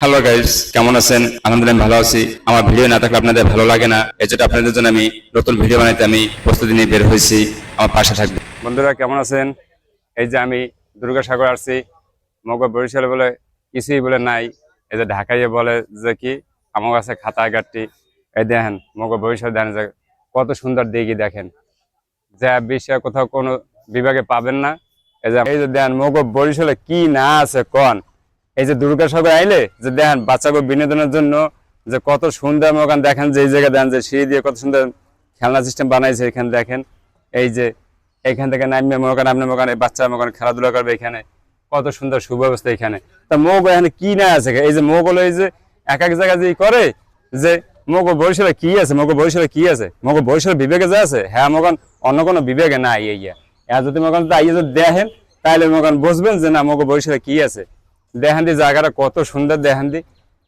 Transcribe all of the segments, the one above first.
Hello guys, কেমন আছেন? আলহামদুলিল্লাহ ভালো আছি। আমার ভিডিও না থাকলে আপনাদের ভালো লাগে না, এজন্য আপনাদের জন্য আমি নতুন ভিডিও বানাইতে আমি প্রস্তুতি নিয়ে বের হয়েছি। আমার পাশে থাকবে। বন্ধুরা কেমন আছেন? এই যে আমি দুর্গাসাগর আসছি। মগ বরিশালে বলে কিছুই বলে নাই। এই যে ঢাকায় বলে যে কি আমার কাছে খাতা গাট্টি। এই দেখেন মগ বরিশাল দেখেন যে কত সুন্দর দিঘি দেখেন, যা বিশ্বের কোথাও কোনো বিভাগে পাবেন না। এই যে দেখেন মগ বরিশালে কি না আছে কন। এই যে দুর্গাসাগর আইলে যে দেখেন বাচ্চাকে বিনোদনের জন্য যে কত সুন্দর মকান দেখেন, যে এই জায়গায় দেখেন যে সিঁড়ি দিয়ে কত সুন্দর খেলনা সিস্টেম বানাইছে। এখানে দেখেন এই যে এখান থেকে নামিয়ে মকান এই বাচ্চা মকান খেলাধুলা করবে। এখানে কত সুন্দর সুব্যবস্থা এখানে। তা মোগ এখানে কি না আছে? এই যে মোগ হলো এই যে এক এক জায়গায় যে করে যে মগ বরিশালে কি আছে, মগ বরিশালে কি আছে, মগ বরিশালে বিবেকে যা আছে হ্যাঁ মকান অন্য কোনো বিবেকে না ইয়া। যদি মকান আইয়ে যদি দেখেন তাহলে মকান বুঝবেন যে না মগ বরিশালে কি আছে। দেখেন দি জায়গাটা কত সুন্দর, দেখেন দি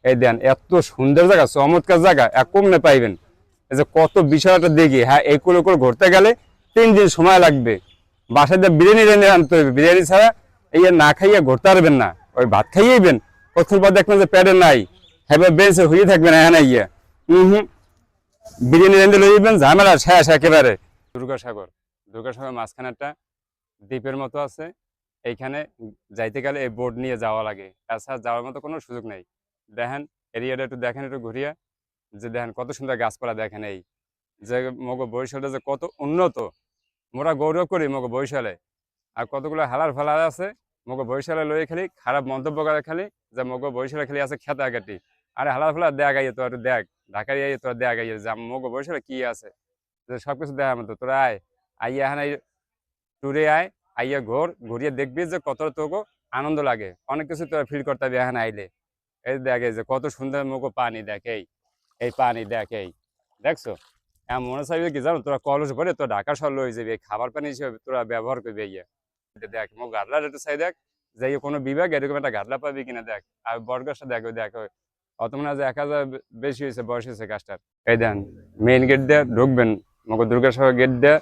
এই দেন এত সুন্দর জায়গা, চমৎকার জায়গা, এক কমনে পাইবেন। এই যে কত বিষয়টা দেখি হ্যাঁ এইগুলো করে ঘুরতে গেলে 3 দিন সময় লাগবে। বাসায় দিয়ে বিরিয়ানি রেঁধে আনতে হবে, বিরিয়ানি ছাড়া এই না খাইয়ে ঘুরতে পারবেন না। ওই ভাত খাইয়েইবেন, কতক্ষণ পর দেখবেন যে প্যাডে নাই, হ্যাঁ বেঞ্চে হয়ে থাকবেন হ্যাঁ ইয়ে বিরিয়ানি রেঁধে লইবেন, ঝামেলা শেষ একেবারে। দুর্গাসাগর মাঝখানে একটা দ্বীপের মতো আছে। এইখানে যাইতে গেলে এই বোর্ড নিয়ে যাওয়া লাগে, তাছাড়া যাওয়ার মতো কোনো সুযোগ নেই। দেখেন এরিয়াটা একটু দেখেন, একটু ঘুরিয়া যে দেখেন কত সুন্দর গাছপালা দেখেন। এই যে মগ বরিশালটা যে কত উন্নত, মোরা গৌরব করি মগ বরিশালে। আর কতগুলো হালার ফালার আছে মগ বরিশালে লয়ে খালি খারাপ মন্তব্য করে খালি যে মগ বরিশালে খালি আছে খেতাঘাটি। আরে হালার ফালার দেখ আইয়ে তো একটু দেখ, ঢাকার আইয়ে তো দেখ আইয়ে যে মগ বরিশালে কি আছে, যে সবকিছু দেখা মতো তোরা আয় আইয়া এখানে ট্যুরে আয়, আইয়া ঘুরিয়ে দেখবি যে কত তোকে আনন্দ লাগে। অনেক কিছু তোরা ফিল করতে হবে এখানে আইলে। এই দেখে যে কত সুন্দর মুখো পানি দেখ, এই পানি দেখ, এই দেখছো এমন মনে চাইবে কি জানো তোরা কলস ভরে তো ঢাকা শহর লয়ে যাবে, এই খাবার পানি হিসেবে তোরা ব্যবহার করবে। ইয়ে দেখ মুখ গাডলার একটু চাই দেখ, যে কোনো বিভাগ এরকম একটা গাডলা পাবি কিনা দেখ। আর বরগাছটা দেখো দেখো অত মনে হয় যে 1000 বেশি হয়েছে, বয়স হয়েছে গাছটার। এই দেন মেইন গেট দিয়ে ঢুকবেন মগ দুর্গাসাগর গেট দিয়ে।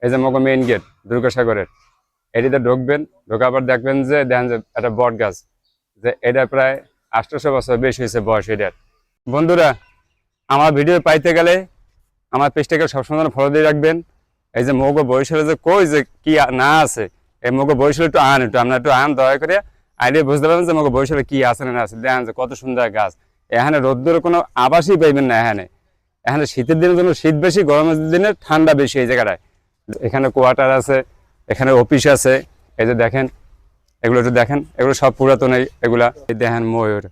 এই যে মগ মেইন গেট দুর্গাসাগরের, এটিতে ঢুকবেন, ঢোকার পর দেখবেন যে দেখেন যে একটা বট গাছ, যে এটা প্রায় 800 বছর বেশি হয়েছে বয়স এটার। বন্ধুরা আমার ভিডিও পাইতে গেলে আমার পেজটাকে সবসময় ফলো দিয়ে রাখবেন। এই যে মগ বরিশালে যে কই যে কি না আছে, এই মগ বরিশালে একটু আপনার একটু দয়া করে আইলে বুঝতে পারবেন যে মগ বরিশালে কি আছে না আছে। দেখেন যে কত সুন্দর গাছ। এখানে রোদ্দুর কোনো আবাসই পাইবেন না। এখানে শীতের দিনের জন্য শীত বেশি, গরমের দিনে ঠান্ডা বেশি। এই জায়গাটায় এখানে কোয়ার্টার আছে, এখানে অফিস আছে। এই যে দেখেন এগুলো একটু দেখেন, এগুলো সব পুরাতন। এগুলা দেখেন ময়ূর,